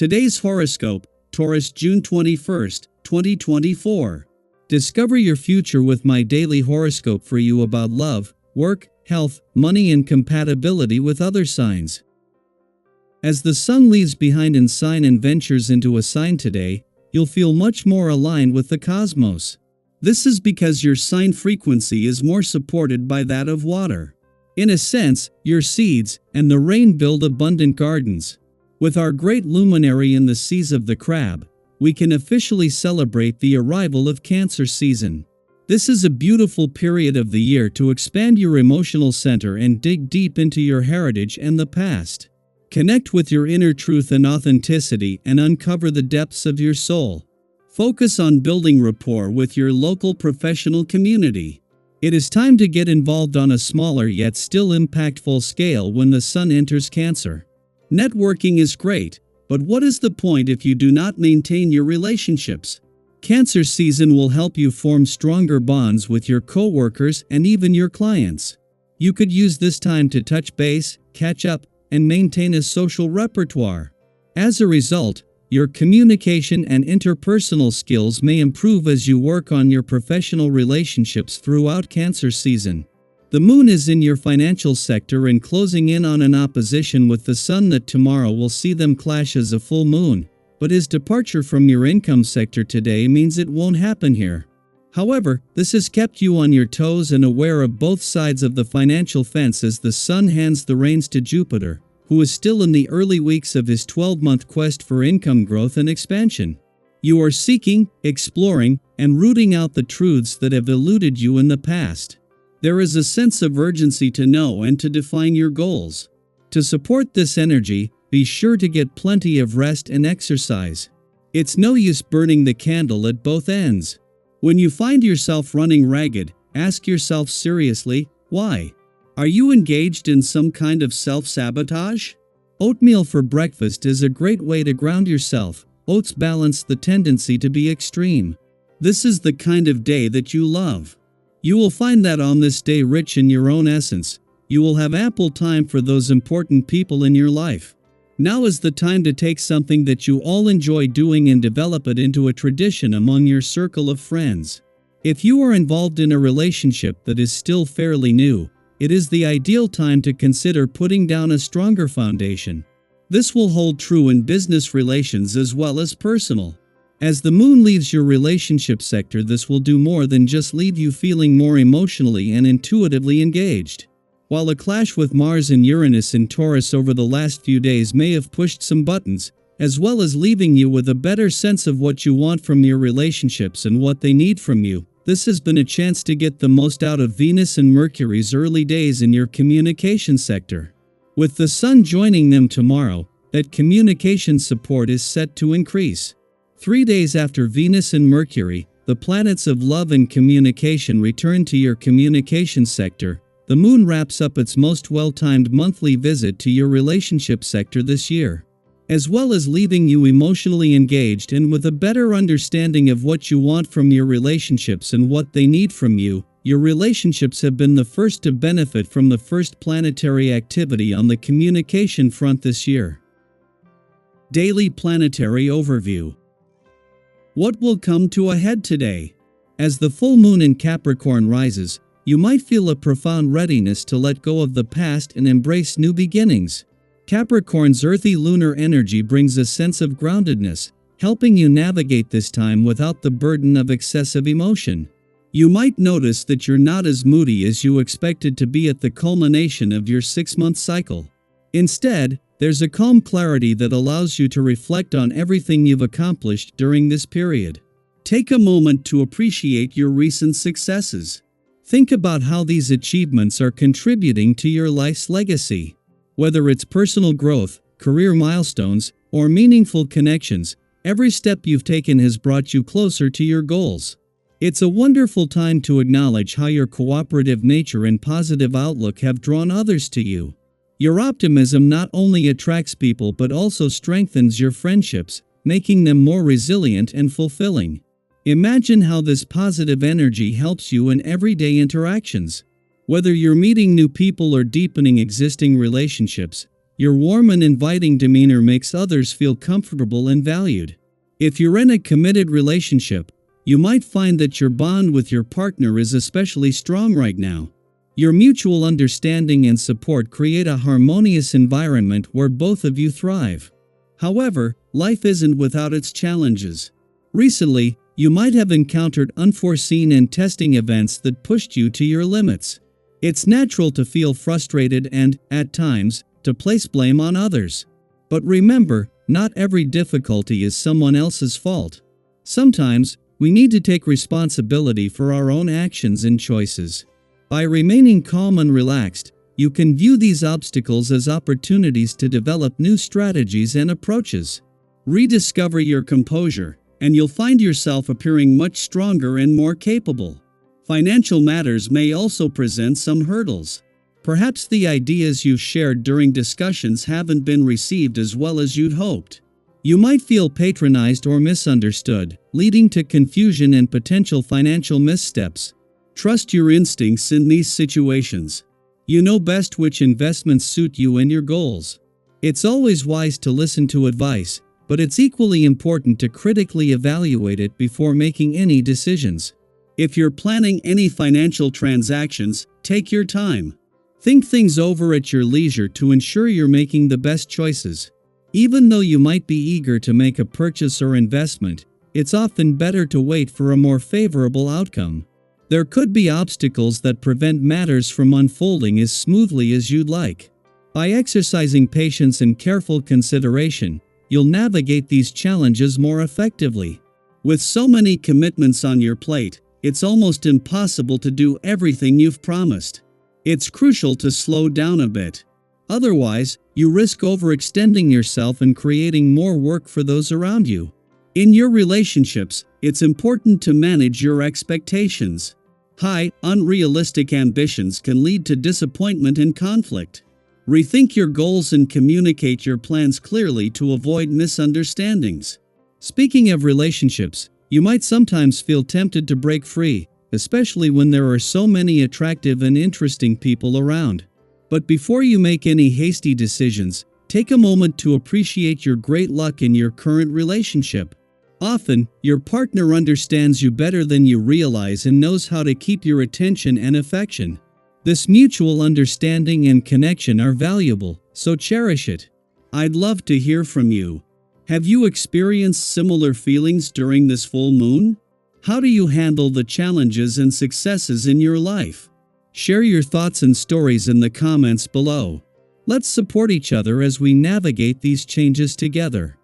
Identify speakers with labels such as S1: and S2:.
S1: Today's horoscope, Taurus June 21st, 2024. Discover your future with my daily horoscope for you about love, work, health, money and compatibility with other signs. As the sun leaves behind in sign and ventures into a sign today, you'll feel much more aligned with the cosmos. This is because your sign frequency is more supported by that of water. In a sense, your seeds and the rain build abundant gardens. With our great luminary in the seas of the crab, we can officially celebrate the arrival of Cancer season. This is a beautiful period of the year to expand your emotional center and dig deep into your heritage and the past. Connect with your inner truth and authenticity and uncover the depths of your soul. Focus on building rapport with your local professional community. It is time to get involved on a smaller yet still impactful scale when the sun enters Cancer. Networking is great, but what is the point if you do not maintain your relationships? Cancer season will help you form stronger bonds with your coworkers and even your clients. You could use this time to touch base, catch up, and maintain a social repertoire. As a result, your communication and interpersonal skills may improve as you work on your professional relationships throughout Cancer season. The moon is in your financial sector and closing in on an opposition with the sun that tomorrow will see them clash as a full moon, but his departure from your income sector today means it won't happen here. However, this has kept you on your toes and aware of both sides of the financial fence as the sun hands the reins to Jupiter, who is still in the early weeks of his 12-month quest for income growth and expansion. You are seeking, exploring, and rooting out the truths that have eluded you in the past. There is a sense of urgency to know and to define your goals. To support this energy, be sure to get plenty of rest and exercise. It's no use burning the candle at both ends. When you find yourself running ragged, ask yourself seriously, why? Are you engaged in some kind of self-sabotage? Oatmeal for breakfast is a great way to ground yourself. Oats balance the tendency to be extreme. This is the kind of day that you love. You will find that on this day rich in your own essence, you will have ample time for those important people in your life. Now is the time to take something that you all enjoy doing and develop it into a tradition among your circle of friends. If you are involved in a relationship that is still fairly new, it is the ideal time to consider putting down a stronger foundation. This will hold true in business relations as well as personal. As the moon leaves your relationship sector, this will do more than just leave you feeling more emotionally and intuitively engaged. While a clash with Mars and Uranus in Taurus over the last few days may have pushed some buttons, as well as leaving you with a better sense of what you want from your relationships and what they need from you, this has been a chance to get the most out of Venus and Mercury's early days in your communication sector. With the sun joining them tomorrow, that communication support is set to increase. 3 days after Venus and Mercury, the planets of love and communication return to your communication sector. The moon wraps up its most well-timed monthly visit to your relationship sector this year. As well as leaving you emotionally engaged and with a better understanding of what you want from your relationships and what they need from you, your relationships have been the first to benefit from the first planetary activity on the communication front this year. Daily Planetary Overview. What will come to a head today? As the full moon in Capricorn rises, you might feel a profound readiness to let go of the past and embrace new beginnings. Capricorn's earthy lunar energy brings a sense of groundedness, helping you navigate this time without the burden of excessive emotion. You might notice that you're not as moody as you expected to be at the culmination of your 6-month cycle. Instead, there's a calm clarity that allows you to reflect on everything you've accomplished during this period. Take a moment to appreciate your recent successes. Think about how these achievements are contributing to your life's legacy. Whether it's personal growth, career milestones, or meaningful connections, every step you've taken has brought you closer to your goals. It's a wonderful time to acknowledge how your cooperative nature and positive outlook have drawn others to you. Your optimism not only attracts people but also strengthens your friendships, making them more resilient and fulfilling. Imagine how this positive energy helps you in everyday interactions. Whether you're meeting new people or deepening existing relationships, Your warm and inviting demeanor makes others feel comfortable and valued. If you're in a committed relationship, you might find that your bond with your partner is especially strong right now. Your mutual understanding and support create a harmonious environment where both of you thrive. However, life isn't without its challenges. Recently, you might have encountered unforeseen and testing events that pushed you to your limits. It's natural to feel frustrated and, at times, to place blame on others. But remember, not every difficulty is someone else's fault. Sometimes, we need to take responsibility for our own actions and choices. By remaining calm and relaxed, you can view these obstacles as opportunities to develop new strategies and approaches. Rediscover your composure, and you'll find yourself appearing much stronger and more capable. Financial matters may also present some hurdles. Perhaps the ideas you shared during discussions haven't been received as well as you'd hoped. You might feel patronized or misunderstood, leading to confusion and potential financial missteps. Trust your instincts in these situations. You know best which investments suit you and your goals. It's always wise to listen to advice, but it's equally important to critically evaluate it before making any decisions. If you're planning any financial transactions, take your time. Think things over at your leisure to ensure you're making the best choices. Even though you might be eager to make a purchase or investment, it's often better to wait for a more favorable outcome. There could be obstacles that prevent matters from unfolding as smoothly as you'd like. By exercising patience and careful consideration, you'll navigate these challenges more effectively. With so many commitments on your plate, it's almost impossible to do everything you've promised. It's crucial to slow down a bit. Otherwise, you risk overextending yourself and creating more work for those around you. In your relationships, it's important to manage your expectations. High, unrealistic ambitions can lead to disappointment and conflict. Rethink your goals and communicate your plans clearly to avoid misunderstandings. Speaking of relationships, you might sometimes feel tempted to break free, especially when there are so many attractive and interesting people around. But before you make any hasty decisions, take a moment to appreciate your great luck in your current relationship. Often, your partner understands you better than you realize and knows how to keep your attention and affection. This mutual understanding and connection are valuable, so cherish it. I'd love to hear from you. Have you experienced similar feelings during this full moon? How do you handle the challenges and successes in your life? Share your thoughts and stories in the comments below. Let's support each other as we navigate these changes together.